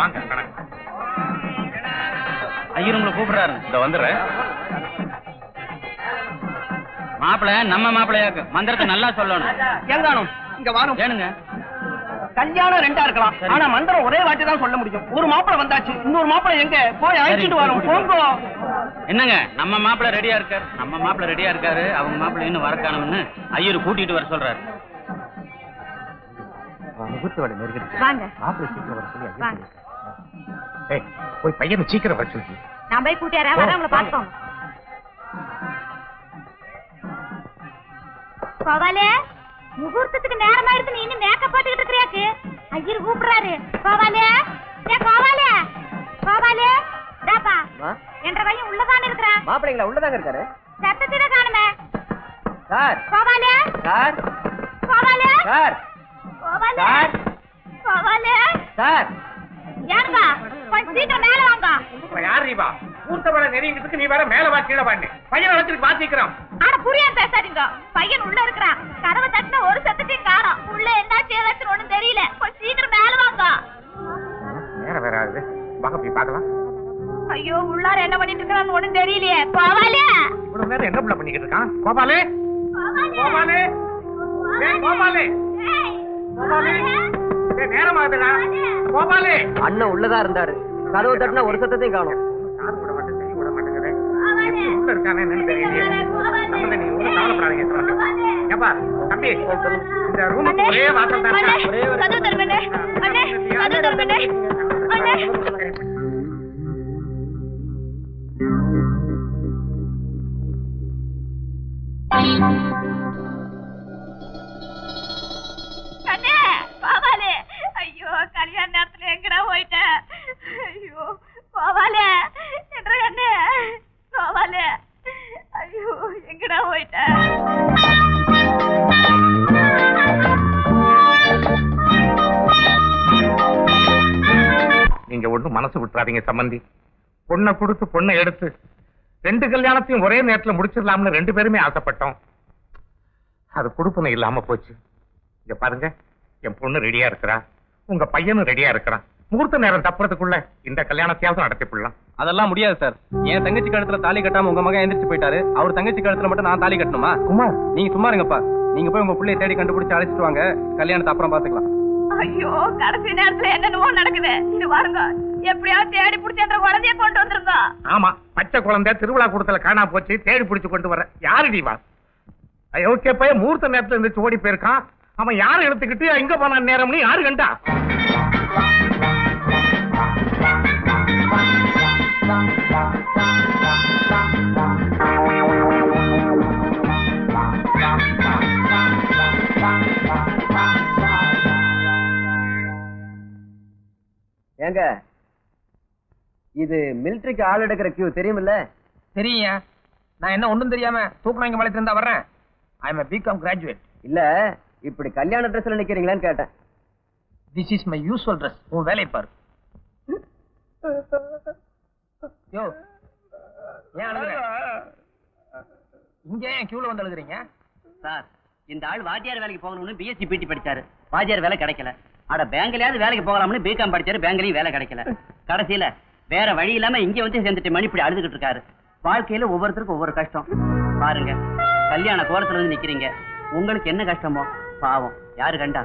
வாங்க ஐயர் உங்களை கூப்பிடுறாரு. இந்த வந்துடுறேன். மாப்பிள்ள நம்ம மாப்பிள்ளையாக்கு மந்திரத்தை நல்லா சொல்லணும். எங்கானும் இங்க வாரும். ஏனுங்க கல்யாணம் ரெண்டா இருக்கலாம், ஆனா மந்திரம் ஒரே வாட்டி தான் சொல்ல முடியும். ஒரு மாப்பிளை வந்தாச்சு, இன்னொரு மாப்பிளை எங்க போய் அழைச்சிட்டு வரோம். போங்க. என்னங்க நம்ம மாப்பிள்ள ரெடியா இருக்காரு. நம்ம மாப்பிள்ள ரெடியா இருக்காரு. அவங்க மாப்பிள்ள இன்னும் வர காணும்னு ஐயர் கூட்டிட்டு வர சொல்றாரு. முகூர்த்த வேலை நெருங்கிடுச்சு. வாங்க. மாப்பிள்ளை சீக்கிரம் வர சொல்லி ஐயா. ஏய் போய் பையனை சீக்கிரம் வர சொல்லி. நான் போய் கூட்டியாரா வரவங்கள பாத்துக்கோங்க. கோவாலே முகூர்த்தத்துக்கு நேரமா எடுத்து நீ இன்னும் மேக்கப் போட்டுக்கிட்டு இருக்கறியாக்கு. ஐயர் கூப்பிடுறாரு. கோவாலே ஏ கோவாலே கோவாலே டாப்பா என்ற பையன் உள்ளதான இருக்கறா. மாப்பிளைங்களா உள்ளதாங்க இருக்காரு. சத்தத்தில காணுமே. சார் கோவாலே சார் கோவாலே சார் கோவாலே சார் கோவாலே சார் யாருங்க கொஞ்சம் சீக்கிரம் மேல வாங்க. யார் நீ வா? முகூர்த்த வேலை நெருங்கிட்டு நீ வேற மேல வா கீழே வான்னு பையனை வச்சுட்டு வாசிக்கிறோம். ஆனா புரியாம பேசாதீங்க. பையன் உள்ள இருக்கறான். கதவை தட்டின ஒரு சத்தத்தையும் காணோம். உள்ள என்ன செய்யறதுன்னு ஒண்ணும் தெரியல. கொஞ்சம் சீக்கிரம் மேல வாங்க. நேரம் வேற ஆகுது. வாங்க போய் பார்க்கலாம். ஐயோ உள்ளார என்ன பண்ணிட்டு இருக்கான்னு ஒண்ணும் தெரியலையே. கோவாலே இவ்வளவு நேரம் என்ன புள்ள பண்ணிக்கிட்டு இருக்கான்? கோபாலே கோபாலே கோபாலே கோபாலே நேரம் ஆகுதுடா. கோபாலே அண்ணன் உள்ளதா இருந்தாரு. கதவு தட்டின ஒரு சத்தத்தையும் காணோம். காது விட மாட்டேன், கை விட மாட்டேங்குது. உள்ள இருக்கானே என்னன்னு தெரியலையே. நீ ஒன்றும் கவலைப்படாதீங்க. ஏப்பா தம்பி, இந்த ரூமுக்கு ஒரே வாசல் தான் இருக்கா? கதவு திறந்தே. அண்ணே கதவு திறந்தே. அண்ணே அண்ணே கோவாலே. ஐயோ கல்யாண நேரத்துல எங்கடா போயிட்ட? ஐயோ கோவாலே என்ற அண்ணே கோவாலே. ஐயோ எங்கடா போயிட்ட? நீங்க ஒண்ணும் மனசு விட்டுறாதீங்க சம்பந்தி. பொண்ணை கொடுத்து பொண்ணை எடுத்து 2 கல்யாணத்தையும் ஒரே நேரத்துல முடிச்சிடலாம்னு 2 பேருமே ஆசைப்பட்டோம். அது கொடுப்பனை இல்லாம போச்சு. இங்க பாருங்க, என் பொண்ணு ரெடியா இருக்கிறா, உங்க பையனும் ரெடியா இருக்கிறான். முகூர்த்த நேரம் தப்புறதுக்குள்ள இந்த கல்யாணத்தையாவது நடத்தி போடலாம். அதெல்லாம் முடியாது சார். என் தங்கச்சி கழுத்துல தாலி கட்டாம உங்க மகன் எந்திரிச்சு போயிட்டாரு. அவர் தங்கச்சி கழுத்துல மட்டும் நான் தாலி கட்டணுமா? குமார், நீங்க சும்மா இருங்கப்பா. நீங்க போய் உங்க பிள்ளைய தேடி கண்டுபிடிச்சு அழைச்சிட்டு வாங்க. கல்யாணத்தை அப்புறம் பாத்துக்கலாம். ஐயோ கடைசி நேரத்துல என்னென்னமோ நடக்குது. இது பாருங்க, எப்படியாவது தேடி பிடிச்ச குழந்தைய கொண்டு வந்துருங்க. ஆமா, பச்சை குழந்தை திருவிழா கூடத்துல காணா போச்சு. தேடி பிடிச்சு கொண்டு வர யாரு நீ? வா ஓகே பைய முகூர்த்த நேரத்துல இருந்துச்சு ஓடி போயிருக்கான். அவன் யாரும் எடுத்துக்கிட்டு எங்க போன நேரம்னு யாரு கண்டா? ஏங்க இது மிலிட்டரிக்கு ஆள் எடுக்கிற கியூ தெரியுமில்ல? தெரியும். நான் என்ன ஒண்ணும் தெரியாம தூக்குனாங்க மலையில இருந்தா வர்றேன். I am a BCom graduate. இல்ல இப்படி கல்யாண ட்ரெஸ்ல நிக்கிறீங்களான்னு கேட்டேன். This is my usual dress. உன் வேலை பாரு. யோ ஏன் அழுகுற? இங்க ஏன் கியூல வந்து அழுகுறீங்க? சார், இந்த ஆள் வாத்தியார் வேலைக்கு போகணும்னு BSc PT படிச்சாரு. வாத்தியார் வேலை கிடைக்கல. அட பேங்க்லயாவது வேலைக்கு போகலாம்னு BCom படிச்சாரு. பேங்க்லயும் வேலை கிடைக்கல. கடைசியில வேற வழி இல்லாம இங்க வந்து சேர்ந்துட்டு மணி இப்படி அழுதுகிட்டு இருக்காரு. வாழ்க்கையில ஒவ்வொருத்தருக்கும் ஒவ்வொரு கஷ்டம். பாருங்க, கல்யாண கோலத்துல வந்து நிக்கிறீங்க. உங்களுக்கு என்ன கஷ்டமோ பாவம் யாரு கண்டா?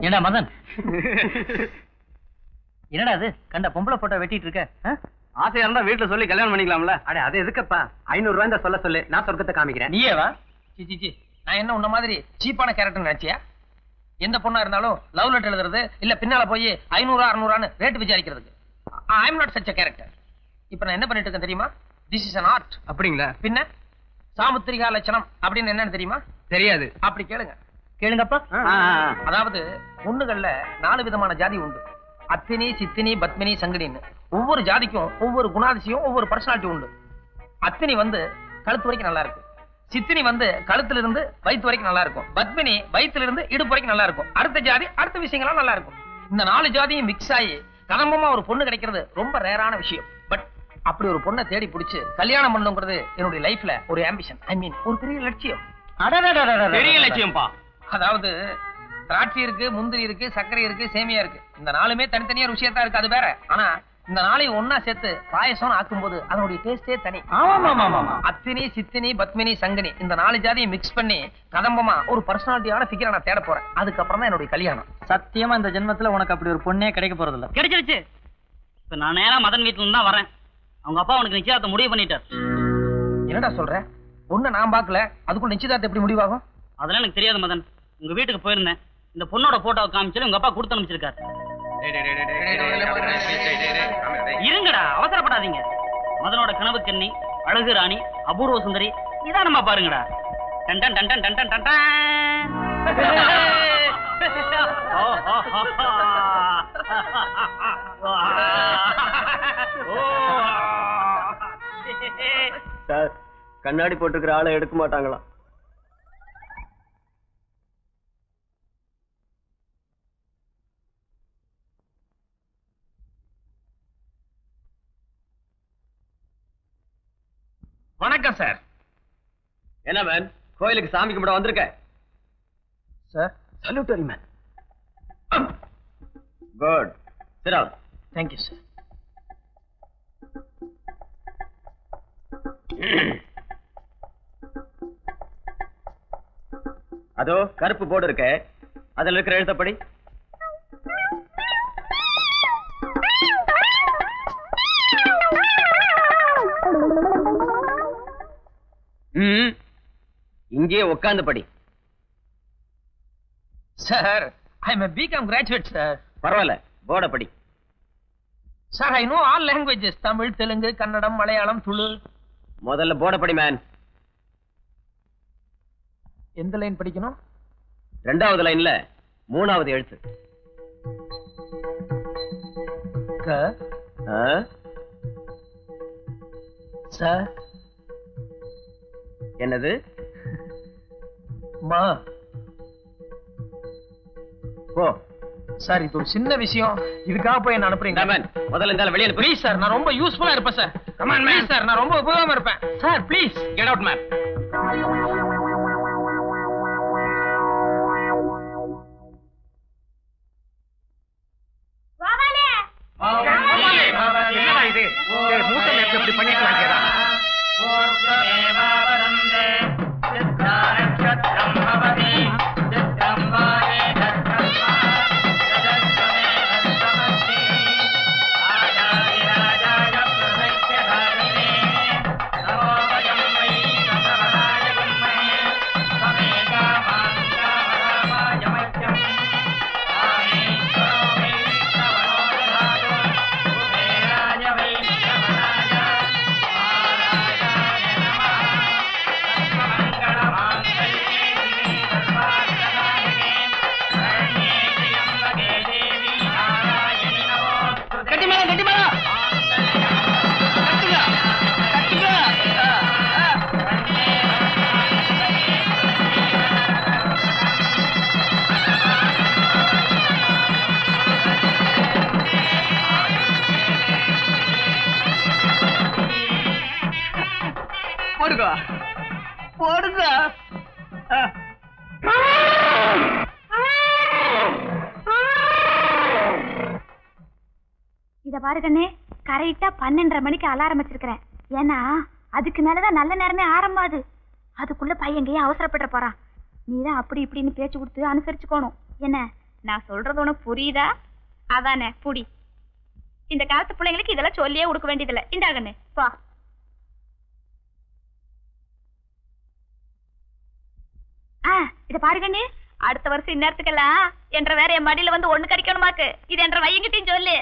என்னடா மதன், என்னடா அது கண்ட பொம்பளை போட்டோ வெட்டிட்டு இருக்க? ஆசையா இருந்தா வீட்டுல சொல்லி கல்யாணம் பண்ணிக்கலாம்ல. அட அது எதுக்குப்பா? 500 ரூபாய் சொல்ல சொல்லு, நான் சொர்க்கத்தை காமிக்கிறேன். நீயே வா. சி நான் என்ன உன்ன மாதிரி சீப்பான கேரக்டர் நினைச்சியா? எந்த பொண்ணா இருந்தாலும் லவ் லெட்டர் எழுதுறது இல்ல பின்னால போய் 500 600 ரேட் விசாரிக்கிறதுக்கு. I am not such a character. இப்ப நான் என்ன பண்ணிட்டு இருக்கேன் தெரியுமா? This is an art. அப்படிங்களா? பின்ன சாமுத்திரிகா லட்சணம் அப்படின்னு என்னன்னு தெரியுமா? தெரியாது. அப்படி கேளுங்க. கேளுங்கப்பா. அதாவது பொண்ணுகள்ல 4 விதமான ஜாதி உண்டு. அத்தினி, சித்தினி, பத்மினி, சங்கடின்னு ஒவ்வொரு ஜாதிக்கும் ஒவ்வொரு குணாதிசயம், ஒவ்வொரு பர்சனாலிட்டி உண்டு. அத்தினி வந்து கழுத்து வரைக்கும் நல்லா இருக்கும், சித்தினி வந்து கழுத்துல இருந்து வயிற்று வரைக்கும் நல்லா இருக்கும், பத்மினி வயிற்றுல இருந்து இடுப்பு வரைக்கும் நல்லா இருக்கும், அடுத்த ஜாதி அடுத்த விஷயங்கள்லாம் நல்லா இருக்கும். இந்த 4 ஜாதியும் மிக்ஸ் ஆகி கதம்பமா ஒரு பொண்ணு கிடைக்கிறது ரொம்ப ரேரான விஷயம். பட் அப்படி ஒரு பொண்ணை தேடி பிடிச்சு கல்யாணம் பண்ணணுங்கிறது என்னுடைய லைஃப்ல ஒரு ஆம்பிஷன். ஐ மீன் ஒரு பெரிய லட்சியம். பெரிய லட்சியம்பா. அதாவது திராட்சை இருக்கு, முந்திரி இருக்கு, சர்க்கரை இருக்கு, சேமியா இருக்கு. இந்த 4மே தனித்தனியா ருசியா இருக்கு, அது வேற. ஆனா இந்த 4ஐயும் ஒன்னா சேர்த்து பாயசம் ஆக்கும்போது அதனுடைய டேஸ்டே தனி. அத்தினி, சித்தினி, பத்மினி, சங்கனி இந்த 4 ஜாதியை மிக்ஸ் பண்ணி கதம்பமா ஒரு பர்சனாலிட்டியான ஃபிகரை நான் தேட போறேன். அதுக்கப்புறம் தான் என்னுடைய கல்யாணம். சத்தியமா இந்த ஜென்மத்துல உனக்கு அப்படி ஒரு பொண்ணே கிடைக்க போறது இல்ல. கிடைச்சிருச்சு. இப்ப நான் நேரா மதன் வீட்டுல இருந்து தான் வரேன். அவங்க அப்பா உனக்கு நிச்சயத்தை முடிவு பண்ணிட்டார். என்னடா சொல்ற? பொண்ணை நான் பாக்கல, அதுக்குள்ள நிச்சயதார்த்தம் எப்படி முடிவாகும்? அதெல்லாம் எனக்கு தெரியாது மதன். உங்க வீட்டுக்கு போயிருந்தேன், இந்த பொண்ணோட போட்டோவை காமிச்சு உங்க அப்பா கொடுத்து அனுப்பிச்சிருக்காரு. இருங்கடா, அவசரப்படாதீங்க. மதனோட கனவு கன்னி, அழகு ராணி, அபூர்வ சுந்தரி இதான் நம்ம பாருங்கடா. Done done done done done done sir, கண்ணாடி போட்டுக்கிற ஆளை எடுக்க மாட்டாங்களா? வணக்கம் சார். என்ன மேன், கோயிலுக்கு சாமி கும்பிட வந்திருக்க? Sir salutary man. Good. Sit down. Thank you sir. அதோ கருப்பு போர்டு இருக்க, அதுல இருக்கிற எழுத்தப்படி. இங்கே உட்கார்ந்து படி. Sir, I am a BCom graduate sir. பரவாயில்ல, போர்ட படி. Sir, I know all languages, Tamil, Telugu, Kannada, Malayalam, Tulu. முதல்ல போர்ட படி மேன். எந்த லைன் படிக்கணும்? 2வது லைன்ல 3வது எழுத்து. சார் என்னது? மா. ஓ சார், இது ஒரு சின்ன விஷயம், இதுக்காக போய் என்ன அனுப்புறீங்க? முதல்ல இந்த வெளியே ப்ளீஸ் சார், நான் ரொம்ப யூஸ்ஃபுல்லா இருப்பேன் சார். கமான் மேன் சார், நான் ரொம்ப உபயோகமா இருப்பேன் sir. Please get out man. என்னடா இது? மூட்டை நேரத்தை இப்படி பண்ணிக்கலாம் கேடா. போடுங்க. இத பாரு கண்ணே, கரெக்டா 12:30 மணிக்கு அலாரம் வச்சிருக்கிறேன். ஏன்னா அதுக்கு மேலதான் நல்ல நேரமே ஆரம்பாது. அதுக்குள்ள பையங்கையே அவசரப்பட போறான். நீதான் அப்படி இப்படின்னு பேச்சு கொடுத்து அனுசரிச்சுக்கணும். என்ன நான் சொல்றது உனக்கு புரியுதா? அதானே புடி. இந்த காலத்து பிள்ளைங்களுக்கு இதெல்லாம் சொல்லியே கொடுக்க வேண்டியதில்லை. இந்தா கண்ணே பா. இத பாரு கண்ணு, அடுத்த வருஷம் இந்நேரத்துக்கெல்லாம் என்ற வேற என் மடியில வந்து ஒண்ணு கடிக்கணுமாக்கு. இது என்ற வையங்கிட்டையும் சொல்லு.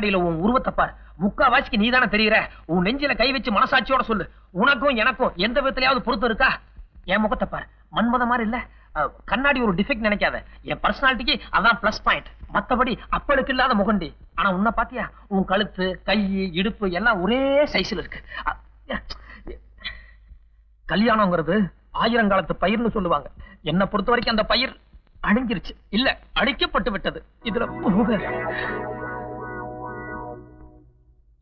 கண்ணாடியில உன் உருவத்தை பார். முக்காவாசிக்கு நீதானே தெரியுற. உன் நெஞ்சில கை வச்சு மனசாட்சியோட சொல்லு. உனக்கும் எனக்கும் எந்த விதத்திலயாவது பொருத்தம் இருக்கா? என் முகத்தை பார், மன்மத மாதிரி இல்ல. கண்ணாடி ஒரு டிஃபெக்ட் நினைக்காத. என் பர்சனாலிட்டிக்கு அதான் பிளஸ் பாயிண்ட். மத்தபடி அப்பளுக்கு இல்லாத முகண்டி. ஆனா உன்னை பாத்தியா, உன் கழுத்து, கை, இடுப்பு எல்லாம் ஒரே சைஸ்ல இருக்கு. கல்யாணம்ங்கிறது ஆயிரங்காலத்து பயிர்னு சொல்லுவாங்க. என்ன பொறுத்த வரைக்கும் அந்த பயிர் அழிஞ்சிருச்சு, இல்ல அழிக்கப்பட்டு விட்டது. இதுல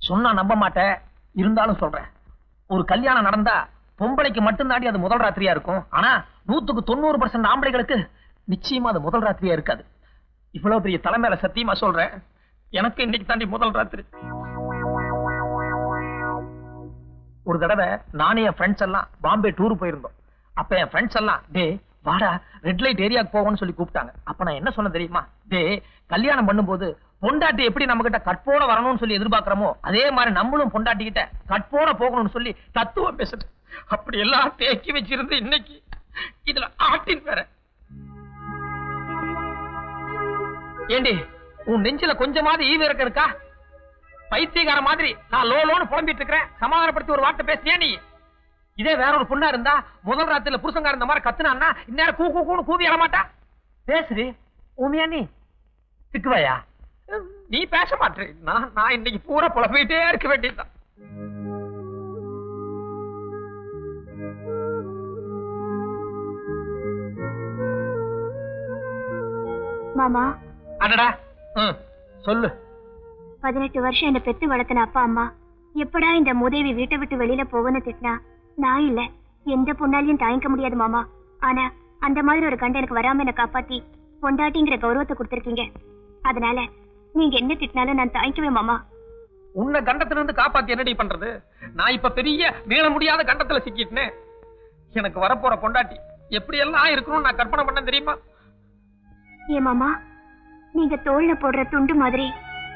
சொன்னா நம்ப மாட்டேன், இருந்தாலும் சொல்றேன். ஒரு கல்யாணம் நடந்தா பொம்பளைக்கு மட்டும்தாண்டி அது முதல் ராத்திரியா இருக்கும். ஆனா 100% ஆம்பளைகளுக்கு நிச்சயமா அது முதல் ராத்திரியா இருக்காது. இவ்வளவு பெரிய தலைமையில சத்தியமா சொல்றேன், எனக்கு இன்னைக்கு தாண்டி முதல் ராத்திரி. ஒரு தடவை நானே என் ஃப்ரெண்ட்ஸ் எல்லாம் பாம்பே டூர் போயிருந்தோம். அப்ப என் ஃப்ரெண்ட்ஸ் எல்லாம் டே வாடா ரெட் லைட் ஏரியாக்கு போகணும்னு சொல்லி கூப்பிட்டாங்க. அப்ப நான் என்ன சொன்ன தெரியுமா? டே கல்யாணம் பண்ணும்போது பொண்டாட்டி எப்படி நம்ம கிட்ட கட்போட வரணும்னு சொல்லி எதிர்பார்க்கிறோமோ அதே மாதிரி நம்மளும் பொண்டாட்டி கிட்ட கட்போட போகணும்னு சொல்லி தத்துவம் பேசுது. அப்படி எல்லாம் தேக்கி வச்சிருந்து இன்னைக்கு இதுல ஆட்டின் வேற. ஏண்டி உன் நெஞ்சில கொஞ்சமாவது ஈவு இருக்கா? பைத்தியக்கார மாதிரி நான் லோன்னு புலம்பிட்டு இருக்கிறேன். சமாதானப்படுத்தி ஒரு வார்த்தை பேசியா நீ? இதே வேற ஒரு பொண்ணா இருந்தா முதல் ராத்திரில புருஷங்கார இந்த மாதிரி கத்துனான்னா இந்நேரம் கூன்னு கூவி எழமாட்டா. பேசுறி உண்மையா? நீ திக்குவாயா? நீ பேச மாட்டே. நான் இன்னைக்கு பூரா புலம்பிட்டே இருக்க வேண்டியதுதான். மாமா அடடா சொல்லு. 18 வருஷம் என்ன பெத்து வளர்த்தன அப்பா அம்மா எப்படா இந்த மூதேவி வீட்டை விட்டு வெளியில போகணும்னு திட்டினா நான் இல்ல எந்த பொண்ணாலையும் தாங்கிக்க முடியாது மாமா. ஆனா அந்த மாதிரி ஒரு கண்ட எனக்கு வராம என்ன காப்பாத்தி பொண்டாட்டிங்கிற கௌரவத்தை கொடுத்திருக்கீங்க. அதனால நீங்க என்ன திட்டினாலும் நான் தாங்கிக்குவேன் மாமா. உன்னை கண்டத்துல இருந்து காப்பாத்தி என்னடி பண்றது? நான் இப்ப பெரிய மீள முடியாத கண்டத்துல சிக்கிட்டேன். எனக்கு வரப்போற பொண்டாட்டி எப்படி எல்லாம் இருக்கணும்னு நான் கற்பனை பண்ண தெரியுமா? ஏ மாமா, நீங்க தோல்ல போடுற துண்டு மாதிரி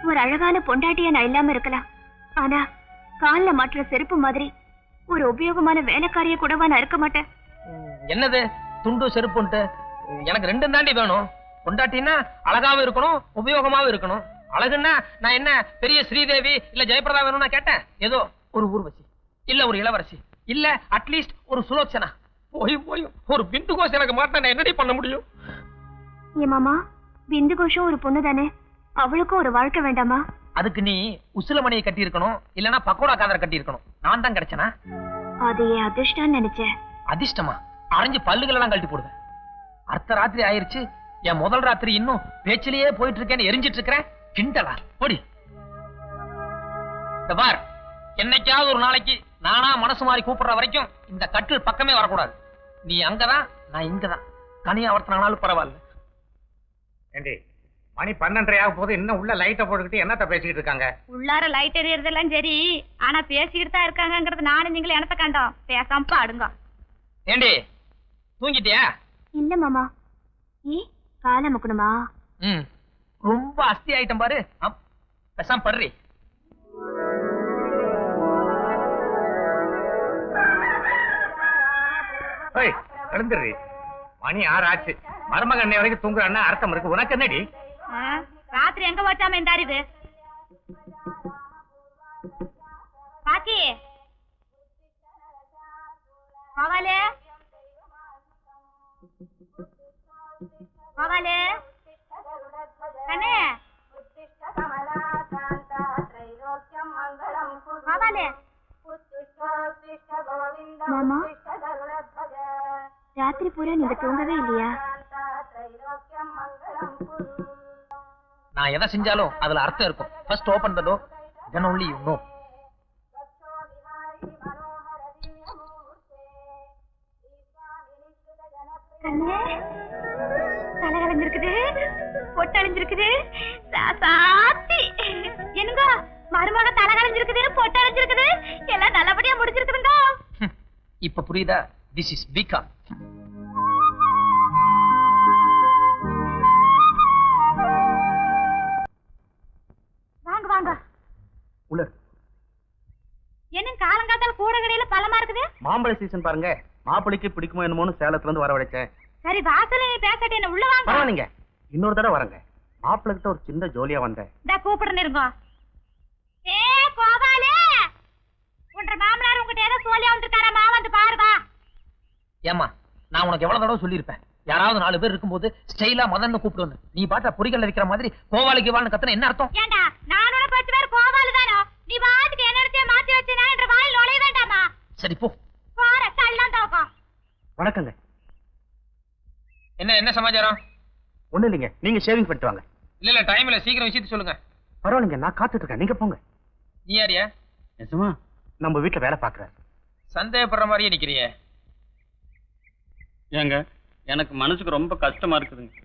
ஒரு அழகான பொண்டாட்டியா நான் இல்லாம இருக்கலாம். ஆனா கால்ல மாட்டுற செருப்பு மாதிரி ஒரு உபயோகமான வேலைக்காரிய கூடவா நான் இருக்க மாட்டேன். என்னது துண்டு செருப்புன்ட்டு? எனக்கு ரெண்டும் தாண்டி வேணும். பொண்டாட்டின்னா அழகாவும் இருக்கணும், உபயோகமாவும் இருக்கணும். அழகுன்னா நான் என்ன பெரிய ஸ்ரீதேவி இல்ல ஜெயபிரதா வேணும்னா கேட்டேன். ஏதோ ஒரு ஊர்வசி இல்ல ஒரு இளவரசி இல்ல அட்லீஸ்ட் ஒரு சுலோச்சனா. போய் ஒரு பிந்து கோஷம் எனக்கு மாட்டா நான் என்னடி பண்ண முடியும்? ஏ மாமா, பிந்து கோஷம் ஒரு பொண்ணு தானே, அவளுக்கும் ஒரு வாழ்க்கை வேண்டாமா? அதுக்கு நீ உசிலமணியை கட்டி இருக்கணும், இல்லனா பக்கோடா காதரை கட்டி இருக்கணும். நான் தான் கிடைச்சனா? அது என் அதிர்ஷ்டம் நினைச்சேன். அதிர்ஷ்டமா? அரைஞ்சு பல்லுகள் எல்லாம் கழட்டி போடுவேன். அர்த்த ராத்திரி ஆயிருச்சு, என் முதல் ராத்திரி இன்னும் பேச்சிலேயே போயிட்டு இருக்கேன்னு எரிஞ்சிட்டு இருக்கிறேன். கிண்டலா போடி. பார், என்னைக்காவது ஒரு நாளைக்கு நானா மனசு மாறி கூப்பிடுற வரைக்கும் இந்த கட்டில் பக்கமே வரக்கூடாது. நீ அங்கதான், நான் இங்கதான். தனியா ஒருத்தனாலும் பரவாயில்ல. ஏண்டி மணி 12:30 போது இன்னும் உள்ள லைட்டை போட்டுக்கிட்டு என்னத்த பேசிக்கிட்டு இருக்காங்க? உள்ளார லைட் எரியறதெல்லாம் சரி, ஆனா பேசிக்கிட்டு தான் இருக்காங்கிறது நானும் நீங்களும் என்னத்த கண்டோம். பேசாம பாடுங்க. ஏண்டி தூங்கிட்டியா? இல்ல மாமா. காலை முக்கணுமா? ரொம்ப அஸ்தி ஆயிட்டம் பாரு. பேசாம படுறி. எழுந்துடுறி. மணி 6 ஆச்சு. மருமக அண்ணே வரைக்கும் தூங்குறான்னா அர்த்தம் இருக்கு. உனக்கு என்னடி? ராத்திரி எங்க போச்சாம இந்த அறிவு? பாக்கி கோவாலே கோவாலே கண்ணே கோவாலே. மாமா, ராத்திரி பூரா நீங்க தூங்கவே இல்லையா? நான் எதை செஞ்சாலும் அதுல அர்த்தம் இருக்கும். First open the door, then only you know. கண்ணே, தலை கலைஞ்சிருக்குது, பொட்டழிஞ்சிருக்குது. சாத்தி என்னங்க மருமக தலை கலைஞ்சிருக்குது, பொட்டழிஞ்சிருக்குது, எல்லாம் நல்லபடியா முடிச்சிருக்குதுங்க. இப்ப புரியுதா? This is Bika. வாங்க வாங்க உள்ள. என்ன காலங்காத்தால கூட கடையில பழமா இருக்குது? மாம்பழ சீசன் பாருங்க. மாப்பிளைக்கு பிடிக்குமோ என்னமோன்னு சேலத்துல இருந்து வரவழைச்சேன். சரி வாசல்ல நீ பேசட்டே, என்ன உள்ள வாங்க. பரவாயில்லைங்க, இன்னொரு தடவை வரங்க. மாப்பிள்ளை கிட்ட ஒரு சின்ன ஜோலியா வந்தேன். கூப்பிடுறேன் இருங்க. கோபாலே உன்ற மாமனார் உங்ககிட்ட ஏதோ சொல்லி வந்திருக்காரமா, வந்து பாருவா. ஏமா நான் உனக்கு எவ்வளவு தடவை சொல்லியிருப்பேன், யாராவது 4 பேர் இருக்கும்போது ஸ்டைலா மதன்னு கூப்பிட்டு நீ பாட்டா பொறிகள் வைக்கிற மாதிரி கோவாலிக்கு வாழ்னு கத்துன என்ன அர்த்தம்? ஏண்டா நானோட 10 பேர் கோபாலு தானோ, நீ பாட்டுக்கு என்னடத்தையே மாத்தி வச்சினா என்ற வாயில் நுழைய வேண்டாமா? சரி போ. போற தள்ளான் தோக்கம். வணக்கங்க. என்ன என்ன சமாச்சாரம்? ஒண்ணு இல்லைங்க, நீங்க ஷேவிங் பண்ணிட்டு வாங்க. இல்ல இல்ல டைம் இல்ல, சீக்கிரம் விஷயத்தை சொல்லுங்க. பரவாயில்லைங்க, நான் காத்துட்டு இருக்கேன், நீங்க போங்க. நீ யாரியா? நிஜமா? நம்ம வீட்டுல வேலை பாக்குறாரு. சந்தேகப்படுற மாதிரியே நிக்கிறியே. ஏங்க எனக்கு மனசுக்கு ரொம்ப கஷ்டமா இருக்குதுங்க.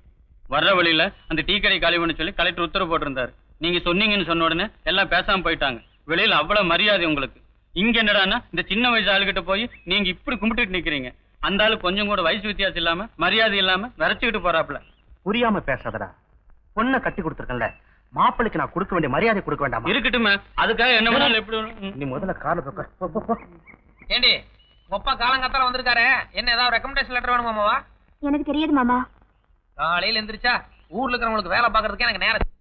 வர்ற வழியில அந்த டீ கடை காலி பண்ண சொல்லி கலெக்டர் உத்தரவு போட்டிருந்தாரு. நீங்க சொன்னீங்கன்னு சொன்ன உடனே எல்லாம் பேசாம போயிட்டாங்க. வெளியில அவ்வளவு மரியாதை உங்களுக்கு. இங்க என்னடான்னா இந்த சின்ன வயசு ஆளுகிட்ட போய் நீங்க இப்படி கும்பிட்டுட்டு நிக்கிறீங்க. அந்த ஆளு கொஞ்சம் கூட வயசு வித்தியாசம் இல்லாம மரியாதை இல்லாம விரைச்சுக்கிட்டு போறாப்ல. புரியாம பேசாதடா. பொண்ணை கட்டி கொடுத்துருக்கேன்ல, மாப்பிள்ளைக்கு நான் கொடுக்க வேண்டிய மரியாதை கொடுக்க வேண்டாமா? இருக்கட்டுமே, அதுக்காக என்ன பண்ணாலும் எப்படி நீ முதல்ல கால போ. ஏண்டி ஒப்பா காலங்கத்தால வந்திருக்காரு, என்ன ஏதாவது ரெக்கமெண்டேஷன் லெட்டர் வேணுமாமாவா? எனக்கு தெரியாது மாமா. காலையில எந்திரிச்சா ஊர்ல இருக்கிறவங்களுக்கு வேலை பாக்குறதுக்கு எனக்கு நேரம்.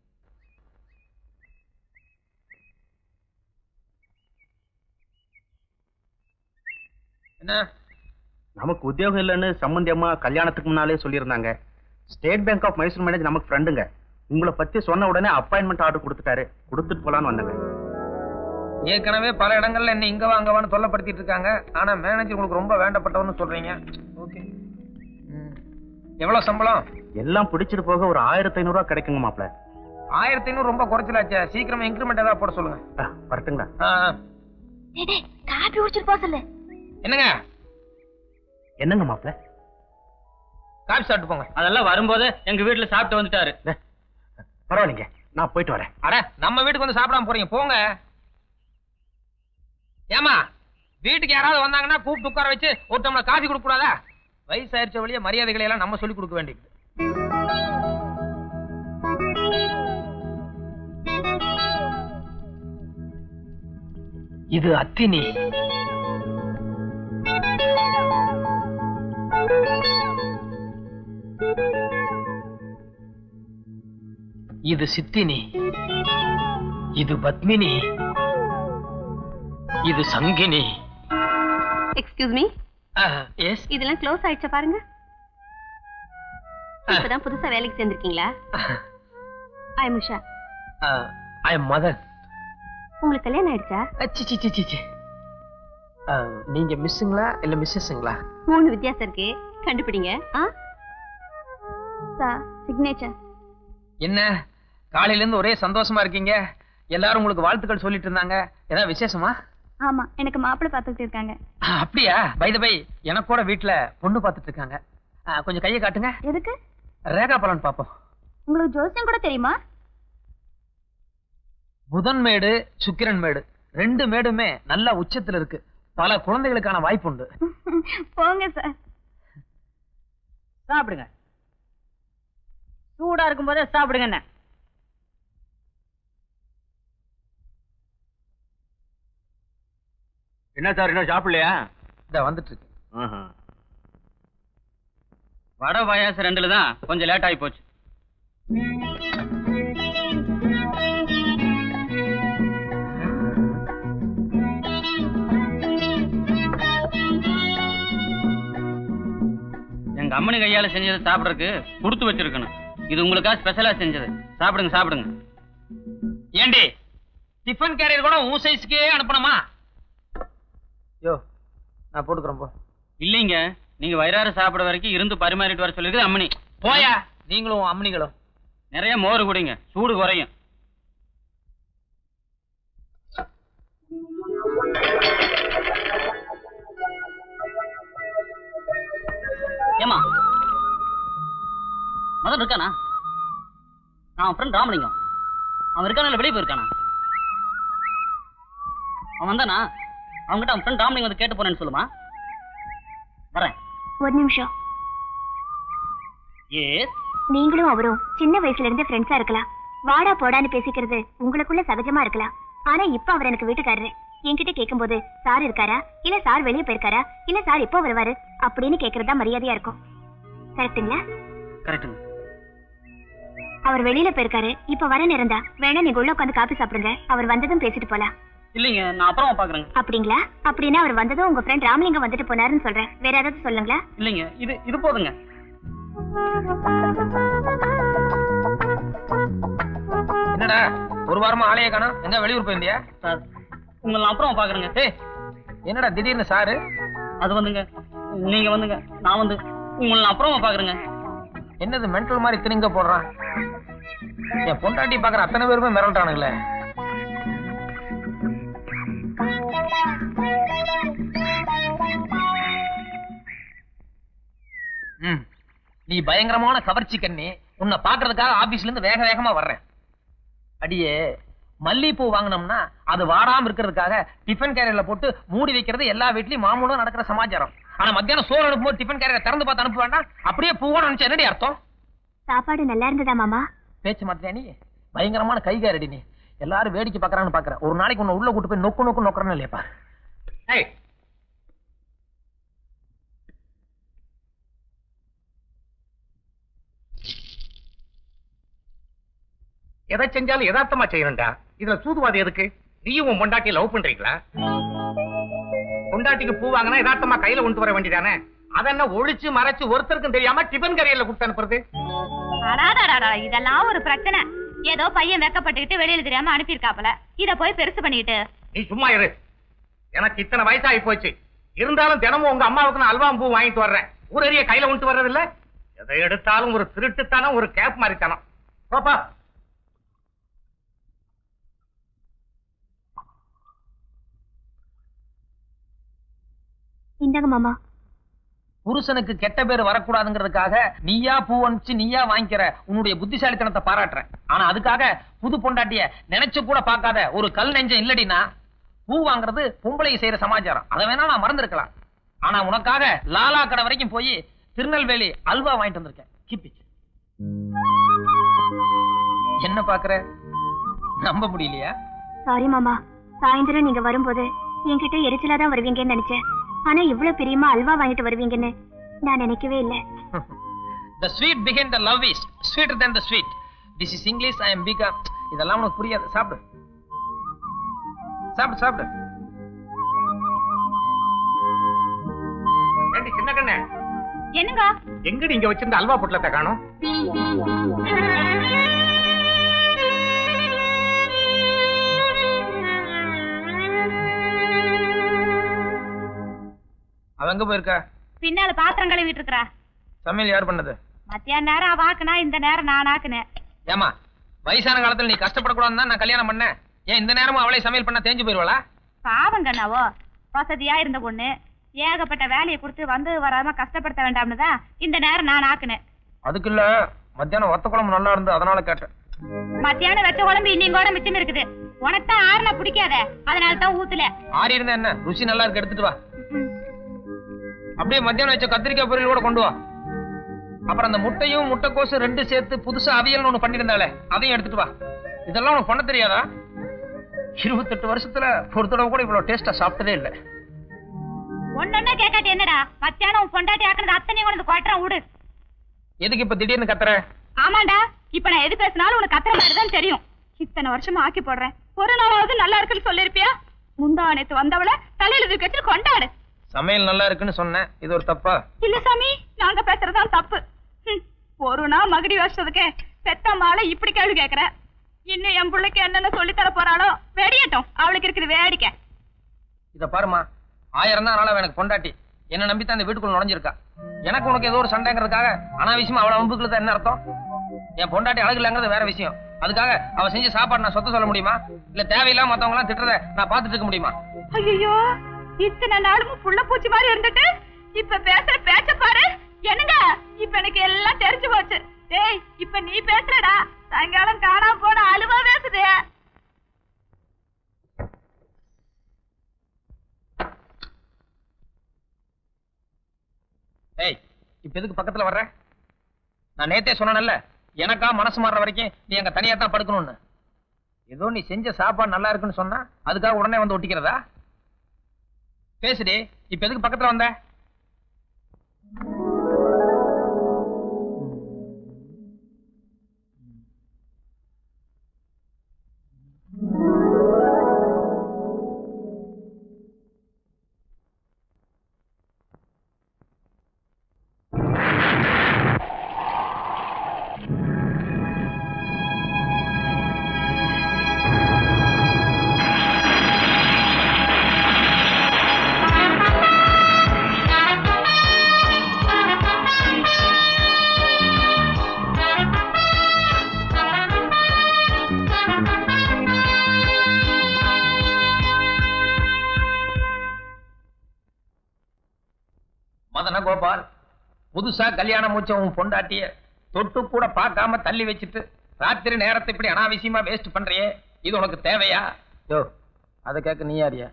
என்ன நமக்கு உத்தியோகம் இல்லைன்னு சம்பந்தி அம்மா கல்யாணத்துக்கு முன்னாலே சொல்லியிருந்தாங்க. State Bank of Mysore manager நமக்கு ஃப்ரெண்டுங்க. உங்களை பத்தி சொன்ன உடனே அப்பாயின்மெண்ட் ஆர்டர் கொடுத்துட்டாரு. கொடுத்துட்டு போலான்னு வந்தாங்க. ஏற்கனவே பல இடங்கள்ல என்ன இங்க வாங்கவான்னு தொல்லப்படுத்திட்டு இருக்காங்க. ஆனா மேனேஜர் உங்களுக்கு ரொம்ப வேண்டப்பட்டவன்னு சொல்றீங்க. ஓகே, எவ்வளவு சம்பளம்? எல்லாம் பிடிச்சிட்டு போக ஒரு 1500 ரூபாய் கிடைக்குங்க மாப்பிள்ள. 1500 ரொம்ப குறைச்சலாச்சே. சீக்கிரமா இன்கிரிமெண்ட் ஏதாவது போட சொல்லுங்க. வரட்டுங்களா? காபி குடிச்சிட்டு போ சொல்லு. என்னங்க என்னங்க மாப்பிள்ள? காபி சாப்பிட்டு போங்க. அதெல்லாம் வரும்போது எங்க வீட்டுல சாப்பிட்டு வந்துட்டாரு. பரவாயில்லைங்க, நான் போயிட்டு வரேன். அட நம்ம வீட்டுக்கு வந்து சாப்பிடாம போறீங்க, போங்க. ஏமா வீட்டுக்கு யாராவது வந்தாங்கன்னா கூப்பிட்டு உட்கார வச்சு ஒரு டம்ளர் காஃபி கொடுக்க கூடாதா? வயசாயிருச்ச வழிய மரியாதைகளை எல்லாம் நம்ம சொல்லி கொடுக்க வேண்டியது. இது அத்தினி. இது சித்தினி. இது பத்மினி. இது சங்கினி. Excuse me. எஸ். இதெல்லாம் க்ளோஸ் ஆயிடுச்சா பாருங்க. இப்பதான் புதுசா வேலைக்கு சேர்ந்திருக்கீங்களா? I am Usha. I am Madan. உங்களுக்கு கல்யாணம் ஆயிடுச்சா? சி நீங்க மிஸ்ஸுங்களா இல்ல மிஸ்ஸஸ்ங்களா? 3 வித்தியாசம் இருக்கு, கண்டுபிடிங்க. Sir signature. என்ன காலையில இருந்து ஒரே சந்தோஷமா இருக்கீங்க? எல்லாரும் உங்களுக்கு வாழ்த்துக்கள் சொல்லிட்டு இருந்தாங்க. ஏதாவது விசேஷமா? ஆமா, எனக்கு மாப்பிள்ளை பார்த்துட்டு இருக்காங்க. அப்படியா? பை த பை எனக்கு கூட வீட்டுல பொண்ணு பார்த்துட்டு இருக்காங்க. கொஞ்சம் கையை காட்டுங்க. எதுக்கு? ரேகா பலன் பாப்போம். உங்களுக்கு ஜோசியம் கூட தெரியுமா? புதன் மேடு சுக்கிரன் மேடு 2 மேடுமே நல்ல உச்சத்துல இருக்கு. பல குழந்தைகளுக்கான வாய்ப்பு உண்டு. போங்க சார். சாப்பிடுங்க, சூடா இருக்கும் போதே சாப்பிடுங்க. என்ன என்ன சார் இன்னும் சாப்பிடலையா? இத வந்துட்டு இருக்கு. வடை பாயாசம் 2ல தான் கொஞ்சம் லேட் ஆகி போச்சு. எங்க அம்மனி கையால செஞ்சதை சாப்பிடறதுக்கு கொடுத்து வச்சிருக்கணும். இது உங்களுக்காக ஸ்பெஷலா செஞ்சது. சாப்பிடுங்க சாப்பிடுங்க. ஏண்டி டிஃபன் கேரியர் கூட உன் சைஸ்க்கே அனுப்பணுமா? யோ நான் போட்டுக்கிறேன் போ. இல்லைங்க, நீங்க வயிறார சாப்பிட வரைக்கும் இருந்து பரிமாறிட்டு வர சொல்லிருக்கு அம்மனி. போயா நீங்களும் அம்மனிகளும். நிறைய மோர் குடிங்க, சூடு குறையும். ஏமா மதன் இருக்கானா? நான் ஃப்ரெண்ட் ராமலிங்கம். அவன் இருக்கானா இல்ல வெளியே போயிருக்கானா? அவன் வந்தானா? அவன்கிட்ட அவன் ஃப்ரெண்ட் ராமலிங்கம் வந்து கேட்டு போறேன்னு சொல்லுமா. வரேன். ஒரு நிமிஷம். எஸ். நீங்களும் அவரும் சின்ன வயசுல இருந்து ஃப்ரெண்ட்ஸா இருக்கலாம். வாடா போடான்னு பேசிக்கிறது உங்களுக்குள்ள சகஜமா இருக்கலாம். ஆனா இப்ப அவர் எனக்கு வீட்டுக்காரரு. என்கிட்ட கேட்கும்போது சார் இருக்காரா, இல்ல சார் வெளியே போயிருக்காரா, இல்ல சார் எப்போ வருவாரு அப்படின்னு கேக்குறதா மரியாதையா இருக்கும். கரெக்டுங்களா? கரெக்டுங்க. அவர் வெளியில போயிருக்காரு. இப்ப வர நேரம் தான். வேணா நீங்க உள்ள உட்காந்து காப்பி சாப்பிடுங்க. அவர் வந்ததும் பேசிட்டு போலாம். இல்லைங்க, நான் அப்புறமா பாக்குறேங்க. அப்படிங்களா? அப்படின்னா அவர் வந்ததும் உங்க ஃப்ரெண்ட் ராமலிங்கம் வந்துட்டு போனாருன்னு சொல்றேன். வேற ஏதாவது சொல்லுங்களா? இல்லைங்க, இது போதுங்க. என்னடா ஒரு வாரமா ஆளையே காணோம், எங்க வெளியூர் போயிருந்தியா? சார், உங்களை நான் அப்புறமா பாக்குறேங்க. ஏய், என்னடா திடீர்னு சாரு? அது வந்துங்க, நீங்க வந்துங்க, நான் வந்து உங்களை நான் அப்புறமா பாக்குறேங்க. என்னது மென்டல் மாதிரி திணிங்க போடுறான்? என் பொண்டாட்டி பாக்குற அத்தனை பேருமே மிரண்டானுங்களே. நீ பயங்கரமான கவர்ச்சி கண்ணி. உன்னை பாக்குறதுக்காக ஆபீஸ்ல இருந்து வேக வேகமா வர்றேன். அடியே, மல்லிகைப்பூ வாங்கினோம்னா அது வாடாம இருக்கிறதுக்காக டிஃபன் கேரியர்ல போட்டு மூடி வைக்கிறது எல்லா வீட்லயும் மாமூலும் நடக்கிற சமாச்சாரம். ஆனா மத்தியானம் சோறு அனுப்பும்போது டிஃபன் கேரியர் திறந்து பார்த்து அனுப்ப வேண்டாம், அப்படியே பூவோட நினைச்சு என்னடி அர்த்தம்? சாப்பாடு நல்லா இருந்ததா மாமா? பேச்சு மாத்தியா நீ? பயங்கரமான கைகாரடி நீ. எல்லாரும் வேடிக்கை பாக்குறான்னு பாக்குற. ஒரு நாளைக்கு உன்னை உள்ள கூட்டு போய் நொக்கு நொக்கு நொக்கறன்னு இல்லையா பாரு. எதை செஞ்சாலும் யதார்த்தமா செய்யணும்டா. இதுல சூதுவாதி எதுக்கு? நீயும் உன் பொண்டாட்டியை லவ் பண்றீங்களா? பொண்டாட்டிக்கு பூ வாங்கினா யதார்த்தமா கையில கொண்டு வர வேண்டியதானே? அதென்ன ஒழிச்சு மறைச்சு ஒருத்தருக்கும் தெரியாம டிபன் கரையில கொடுத்து அனுப்புறது? இதெல்லாம் ஒரு பிரச்சனை. ஏதோ பையன் வெக்கப்பட்டுக்கிட்டு வெளியில தெரியாம அனுப்பியிருக்காப்ல, இத போய் பெருசு பண்ணிக்கிட்டு. நீ சும்மா இரு. எனக்கு இத்தனை வயசாகி போச்சு. இருந்தாலும் தினமும் உங்க அம்மாவுக்கு நான் அல்வா பூ வாங்கிட்டு வர்றேன். ஊரறிய கையில கொண்டு வர்றது இல்ல. எதை எடுத்தாலும் ஒரு திருட்டுத்தானம், ஒரு கேப் மாதிரித்தானம். பாப்பா, இந்தாங்க மாமா. புருஷனுக்கு கெட்ட பேர் வரக்கூடாதுங்கிறதுக்காக நீயா பூ அனுப்பிச்சு நீயா வாங்கிக்கிற உன்னுடைய புத்திசாலித்தனத்தை பாராட்டுறேன். ஆனா அதுக்காக புது பொண்டாட்டிய நினைச்சு கூட பார்க்காத ஒரு கல் நெஞ்சம் இல்லடினா, பூ வாங்குறது பொம்பளைக்கு செய்யற சமாச்சாரம். அதை வேணா நான் மறந்துருக்கலாம். ஆனா உனக்காக லாலா கடை வரைக்கும் போய் திருநெல்வேலி அல்வா வாங்கிட்டு வந்திருக்கேன். கிப்பிச்சு என்ன பாக்குற? நம்ப முடியலையா? சாரி மாமா, சாயந்தரம் நீங்க வரும்போது என்கிட்ட எரிச்சலா தான் வருவீங்கன்னு நினைச்சேன். ஆனா இவ்வளவு பிரியமா அல்வா வாங்கிட்டு வருவீங்கன்னு நான் நினைக்கவே இல்ல. The sweet behind the love is sweeter than the sweet. This is English, I am bigger. இதெல்லாம் உனக்கு புரியாது. சாப்பிடு சாப்பிடு சாப்பிடு. ஏண்டி சின்ன கண்ணே, என்னங்க எங்கடி இங்க வச்சிருந்த அல்வா பொட்டலத்தை காணோம்? அவ எங்க போயிருக்கா? பின்னால பாத்திரம் கழுவிட்டு இருக்கா. சமையல் யார் பண்ணது? மத்தியான நேரம் அவ ஆக்குனா, இந்த நேரம் நான் ஆக்குனேன். ஏமா, வயசான காலத்துல நீ கஷ்டப்படக்கூடாதுன்னு தான் நான் கல்யாணம் பண்ணேன். ஏன் இந்த நேரமும் அவளை சமையல் பண்ண தேஞ்சு போயிருவாளா? பாவம் கண்ணாவோ, வசதியா இருந்த பொண்ணு ஏகப்பட்ட வேலையை கொடுத்து வந்து வராம கஷ்டப்படுத்த வேண்டாம்னு தான் இந்த நேரம் நான் ஆக்குனேன். அதுக்கு இல்ல, மத்தியானம் வத்த குழம்பு நல்லா இருந்து அதனால கேட்டேன். மத்தியானம் வச்ச குழம்பு இன்னைக்கு கூட மிச்சம் இருக்குது. உனக்கு தான் ஆறுனா பிடிக்காத, அதனால தான் ஊத்துல. ஆறி இருந்தா என்ன, ருசி நல்லா இருக்கு, எடுத்துட்டு வா. அப்படியே மத்தியானம் வச்ச கத்திரிக்காய் பொரியல் கூட கொண்டு வா. அப்புறம் அந்த முட்டையும் முட்டைக்கோசு ரெண்டு சேர்த்து புதுசா அவியல்னு ஒண்ணு பண்ணிருந்தாலே அதையும் எடுத்துட்டு வா. இதெல்லாம் உனக்கு பண்ண தெரியாதா? 28 வருஷத்துல ஒரு தடவை கூட இவ்வளவு டேஸ்டா சாப்பிட்டதே இல்ல. ஒன்னொன்னா கேட்காட்டி என்னடா, மத்தியானம் பொண்டாட்டி ஆக்குறது அத்தனையும் கொண்டு கொட்டுறான் விடு. எதுக்கு இப்ப திடீர்னு கத்துற? ஆமாண்டா, இப்ப நான் எது பேசினாலும் உனக்கு கத்துற மாதிரி தான் தெரியும். இத்தனை வருஷமா ஆக்கி போடுறேன், ஒரு நாளாவது நல்லா இருக்குன்னு சொல்லிருப்பியா? முந்தா நேத்து வந்தவள தலையில தூக்கி வச்சு கொண்டாடு. சமையல் நல்லா இருக்குன்னு சொன்னேன், இது ஒரு தப்பா? இல்ல சாமி, நாங்க பேசுறதுதான் தப்பு. ஒரு நாள் மகடி வச்சதுக்கே பெத்த மாலை இப்படி கேள்வி கேக்குற. இன்னும் என் பிள்ளைக்கு என்னென்ன சொல்லி தர போறாளோ வெடியட்டும், அவளுக்கு இருக்குது வேடிக்கை. இத பாருமா, 1000 தான் ஆனாலும் எனக்கு பொண்டாட்டி. என்ன நம்பித்தான் இந்த வீட்டுக்குள்ள நுழைஞ்சிருக்கா. எனக்கு உனக்கு ஏதோ ஒரு சண்டைங்கிறதுக்காக அனாவசியமா அவளை வம்புக்குள்ள என்ன அர்த்தம்? என் பொண்டாட்டி அழகு இல்லைங்கிறது வேற விஷயம். அதுக்காக அவ செஞ்ச சாப்பாடு நான் சொத்த சொல்ல முடியுமா? இல்ல தேவையில்லாம மத்தவங்க எல்லாம் திட்டுறத நான் பாத்துட்டு இருக்க முடியுமா? ஐயோ, இத்தனை நாளும் புள்ள பூச்சி மாதிரி இருந்துட்டு இப்ப பேசுற பேச்ச பாரு. என்னங்க, இப்ப எனக்கு எல்லாம் தெரிஞ்சு போச்சு. டேய், இப்ப நீ பேசுறடா, சாயங்காலம் காணாம போன அலுவா பேசுது. ஏய், இப்ப எதுக்கு பக்கத்துல வர்ற? நான் நேத்தே சொன்னேன்ல, எனக்கா மனசு மாறுற வரைக்கும் நீ அங்க தனியா தான் படுக்கணும்னு. ஏதோ நீ செஞ்ச சாப்பாடு நல்லா இருக்குன்னு சொன்னா அதுக்காக உடனே வந்து ஒட்டிக்கிறதா? பேசுடி, இப்ப எதுக்கு பக்கத்துல வந்த? புதுசா கல்யாணம் முடிச்ச உன் பொண்டாட்டிய தொட்டு கூட பார்க்காம தள்ளி வச்சுட்டு ராத்திரி நேரத்தை இப்படி அனாவசியமா வேஸ்ட் பண்றியே, இது உனக்கு தேவையா? யோ, அதை கேட்க நீ யாரியா?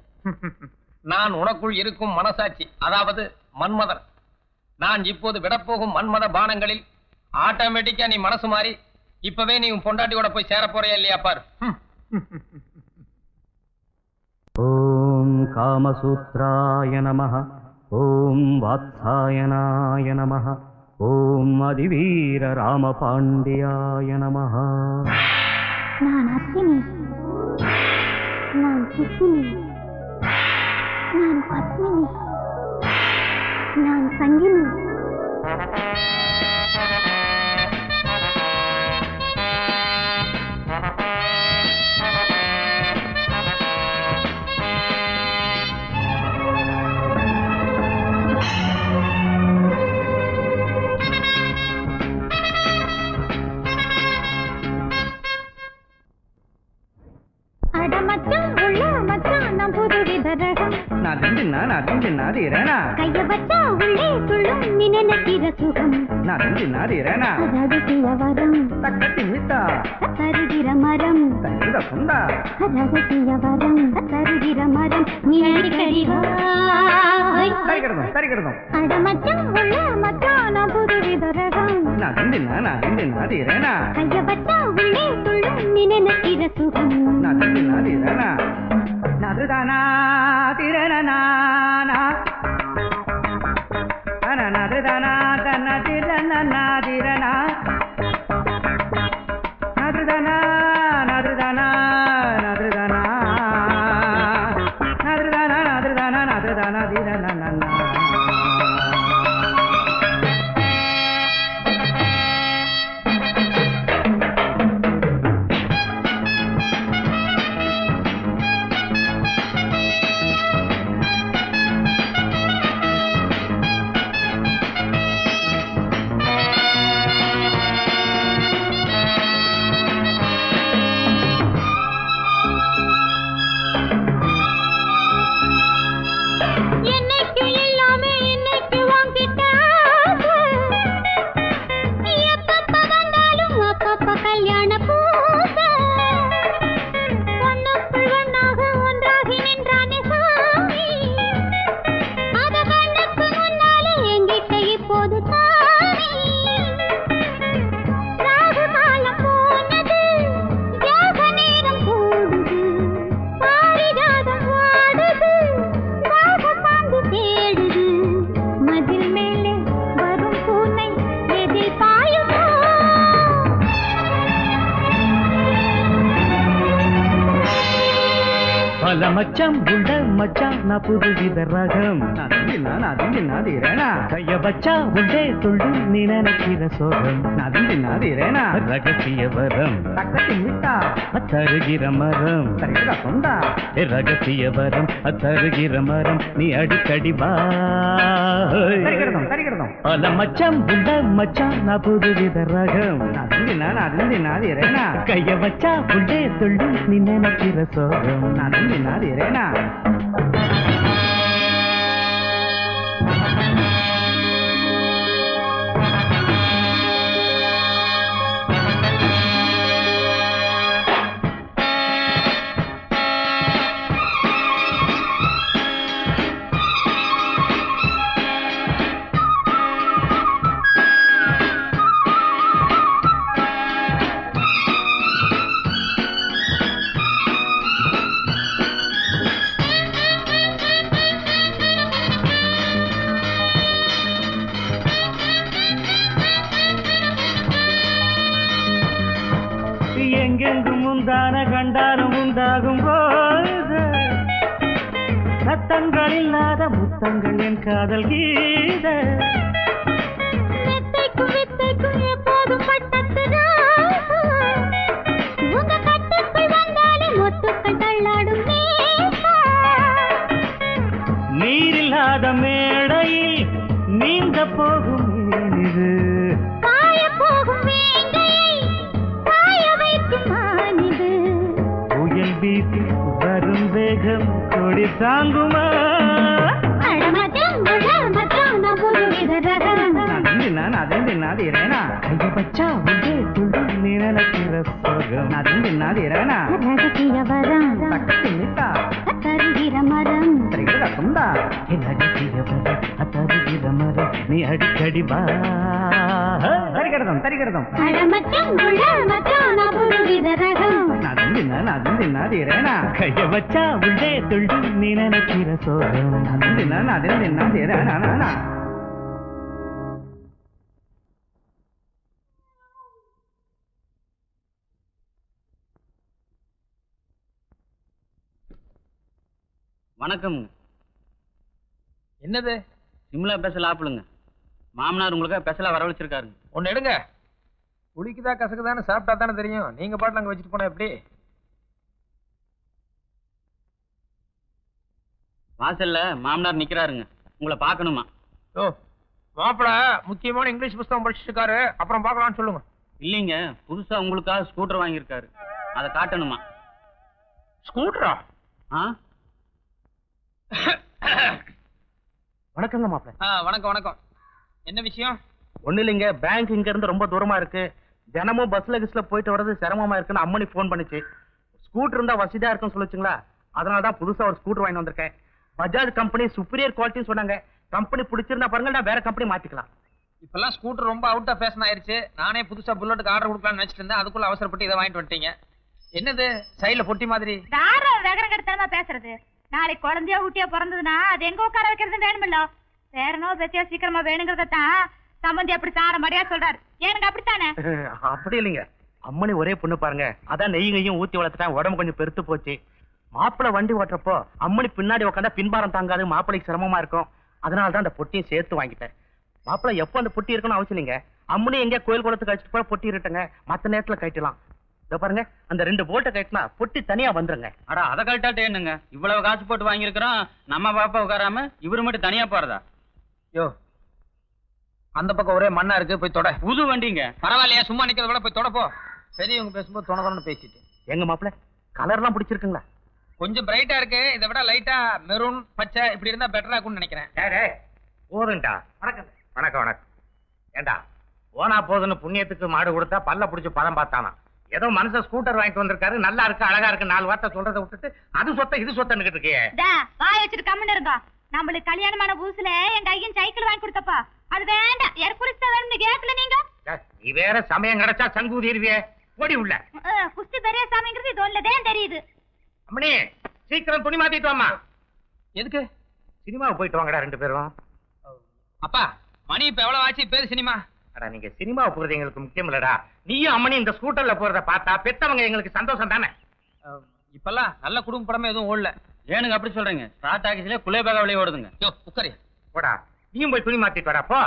நான் உனக்குள் இருக்கும் மனசாட்சி, அதாவது மன்மதன். நான் இப்போது விடப்போகும் மன்மத பானங்களில் ஆட்டோமேட்டிக்கா நீ மனசு மாறி இப்பவே நீ உன் பொண்டாட்டியோட போய் சேர போறியா இல்லையா பாரு. ஓம் காமசூத்ராய நமஹ, ஓம் வாத்சாயனாய நமஹ, ஓம் அதிவீர ராமபாண்டியாய நமஹ. நான் அத்தினி, நான் சுசினி, நான் பத்மினி, நான் சங்கினி. கைய வச்சா உள்ளே துள்ளும் நினைக்கிற சுகம். ரகசிய வரம் தருகிற மரம், ரகசிய வரம் தருகிற மரம். நீ அடிக்கடி அடமச்சம் உள்ள மச்சான் புதுவித ரகம். கைய வச்சா உள்ளே துள்ளும் நினைக்கிற சுகம். நதுதானா திரணனா நதுதானா தன திரணனா திரணா நதுதானா நதுதானா நதுதானா நதுதானா நதுதானா நதுதானா திரணனா. மச்சம் உள்ள மச்சான் நான் புதுவித ரகம். கைய வச்சா உள்ளே துள்ளு நீ நினைக்கிற சோகம். ரகசிய வரம் தருகிற மரம், ரகசிய வரம் தருகிற மரம். நீ அடிக்கடி பல மச்சம் உள்ள மச்சான் நான் புதுவித ரகம். கைய வச்சா உள்ளே துள்ளு நீ நினைக்கிற சோகம். எங்கெங்கும் உண்டான கண்டாலும் உண்டாகும் போது சத்தங்கள் இல்லாத முத்தங்கள் என் காதல் கீத. எப்போதும் நீரில்லாத மேடையில் நீந்த போகும் இது. புயல் வீசி வரும் வேகம் கொடி தாங்குமா? வச்சா உள்ளே துள்ளு நீ நினைக்கிற சோகம் நதிந்து நாதிரேனா ரகசிய வரம் பக்கத்து நிட்டா தருகிற மரம் திரிகிற சுந்தா என் ரகசிய வரம் தருகிற மரம் நீ அடிக்கடி வா தரிகிடதம் அடமச்சம் குழமச்சம் நபுருவித ரகம் நதிந்து நாதிரேனா கைய வச்சா உள்ளே துள்ளு நீ நினைக்கிற சோகம் நதிந்து நாதிரேனா வணக்கம். என்னது? சிம்லா ஸ்பெஷல் ஆப்பிளுங்க. மாமனார் உங்களுக்கு ஸ்பெஷலா வரவழைச்சிருக்காருங்க. ஒன்னு எடுங்க. குளிக்குதா கசக்குதான்னு சாப்பிட்டா தானே தெரியும். நீங்க பாட்டு அங்க வச்சுட்டு போனா எப்படி? வாசல்ல மாமனார் நிக்கிறாருங்க. உங்களை பார்க்கணுமா? ஓ, மாப்பிள முக்கியமான இங்கிலீஷ் புத்தகம் படிச்சுட்டு இருக்காரு. அப்புறம் பார்க்கலாம்னு சொல்லுங்க. இல்லைங்க, புதுசா உங்களுக்காக ஸ்கூட்டர் வாங்கியிருக்காரு. அதை காட்டணுமா? ஸ்கூட்டரா? ஆ, வணக்கங்க மாப்பிள்ள. வணக்கம் வணக்கம். என்ன விஷயம்? ஒண்ணு இல்லைங்க, பேங்க் இங்க இருந்து ரொம்ப தூரமா இருக்கு. தினமும் பஸ்ல கிஸ்ல போயிட்டு வர்றது சிரமமா இருக்குன்னு அம்மனி போன் பண்ணுச்சு. ஸ்கூட்டர் இருந்தா வசதியா இருக்குன்னு சொல்லுச்சுங்களா, அதனாலதான் புதுசா ஒரு ஸ்கூட்டர் வாங்கி வந்திருக்கேன். பஜாஜ் கம்பெனி சுப்பீரியர் குவாலிட்டின்னு சொன்னாங்க. கம்பெனி பிடிச்சிருந்தா பாருங்க, நான் வேற கம்பெனி மாத்திக்கலாம். இப்பெல்லாம் ஸ்கூட்டர் ரொம்ப அவுட் ஆஃப் ஃபேஷன் ஆயிருச்சு. நானே புதுசா புல்லட்டுக்கு ஆர்டர் கொடுக்கலாம்னு நினைச்சிட்டு இருந்தேன். அதுக்குள்ள அவசரப்பட்டு இதை வாங்கிட்டு வந்துட்டீங்க. என்னது சைடுல பொட்டி மாதிரி? தாராள வேகரம் கெடுத்தாம பேசுறது. நாளைக்கு குழந்தையா ஊட்டியா பிறந்ததுன்னா அது எங்க உட்கார வைக்கிறது வேணுமில்ல. வேறனோ பெத்தியா சீக்கிரமா வேணுங்கிறத தான் சம்பந்தி அப்படி சார மடியா சொல்றாரு. ஏனுங்க அப்படித்தானே? அப்படி இல்லைங்க, அம்மனி ஒரே பொண்ணு பாருங்க, அதான் நெய்யையும் ஊத்தி வளர்த்துட்டேன். உடம்பு கொஞ்சம் பெருத்து போச்சு. மாப்பிள்ளை வண்டி ஓட்டுறப்போ அம்மனி பின்னாடி உட்காந்தா பின்பாரம் தாங்காது, மாப்பிள்ளைக்கு சிரமமா இருக்கும். அதனாலதான் அந்த பொட்டியை சேர்த்து வாங்கிட்டேன். மாப்பிள்ளை எப்போ அந்த பொட்டி இருக்கணும் அவசியம் இல்லைங்க. அம்மனி எங்க கோயில் குளத்துக்கு அடிச்சுட்டு போய் பொட்டி இருட்டுங்க, மத்த நேரத்துல கட்டிடலாம். இத பாருங்க, அந்த 2 போல்ட்டை கட்டினா பொட்டி தனியா வந்துருங்க. அட அதை கழட்டாட்டே என்னங்க, இவ்வளவு காசு போட்டு வாங்கியிருக்கிறோம். நம்ம பாப்பா உட்காராம இவரு மட்டும் தனியா போறதா? யோ, அந்த பக்கம் ஒரே மண்ணா இருக்கு, போய் தொட. புது வண்டிங்க. பரவாயில்லையா, சும்மா நிக்கிறத விட போய் தொடப்போ. சரி, இவங்க பேசும்போது தொண பேசிட்டு. எங்க மாப்பிள்ளை கலர்லாம் பிடிச்சிருக்குங்களா? கொஞ்சம் பிரைட்டா இருக்கு. இதை விட லைட்டா மெரூன் பச்சை இப்படி இருந்தா பெட்டரா இருக்கும்னு நினைக்கிறேன். போதுண்டா. வணக்கம் வணக்கம் வணக்கம். ஏண்டா போனா போதுன்னு புண்ணியத்துக்கு மாடு கொடுத்தா பல்ல புடிச்சு பதம் பார்த்தானா? ஏதோ மனுஷன் ஸ்கூட்டர் வாங்கிட்டு வந்திருக்காரு, நல்லா இருக்கு அழகா இருக்கு 4 வார்த்தை சொல்றதை விட்டுட்டு அது சொத்த இது சொத்தன்னு இருக்கே. வாய வச்சுட்டு கம்மன் இருங்க. நம்மளுக்கு கல்யாணமான புதுசுல எங்க ஐயன் சைக்கிள் வாங்கி கொடுத்தப்பா. அது வேண்டாம், எற்குறிச்சா வேணும்னு கேட்கல நீங்க. நீ வேற சமயம் கிடைச்சா சங்கூதிருவியே, ஓடி உள்ள. குஸ்தி பெரிய சாமிங்கிறது இது ஒண்ணுதான் தெரியுது. அம்மணி சீக்கிரம் துணி மாத்திட்டு வாமா. எதுக்கு? சினிமாவுக்கு போயிட்டு வாங்கடா 2 பேரும். அப்பா மணி இப்ப எவ்வளவு ஆச்சு? பேரு சினிமா. அடா நீங்க சினிமாவுக்கு போறது எங்களுக்கு முக்கியம் இல்லடா. நீயும் அம்மனி இந்த ஸ்கூட்டர்ல போறத பார்த்தா பெத்தவங்க எங்களுக்கு சந்தோஷம் தானே. இப்பெல்லாம் நல்ல குடும்ப படமே எதுவும் ஓடல. ஏனுங்க அப்படி சொல்றீங்க? ஸ்டார்ட் ஆகிச்சுல குலேபாக வழி ஓடுதுங்க. யோ உட்காரு. போடா, நீயும் போய் துணி மாத்திட்டு வாடா போ.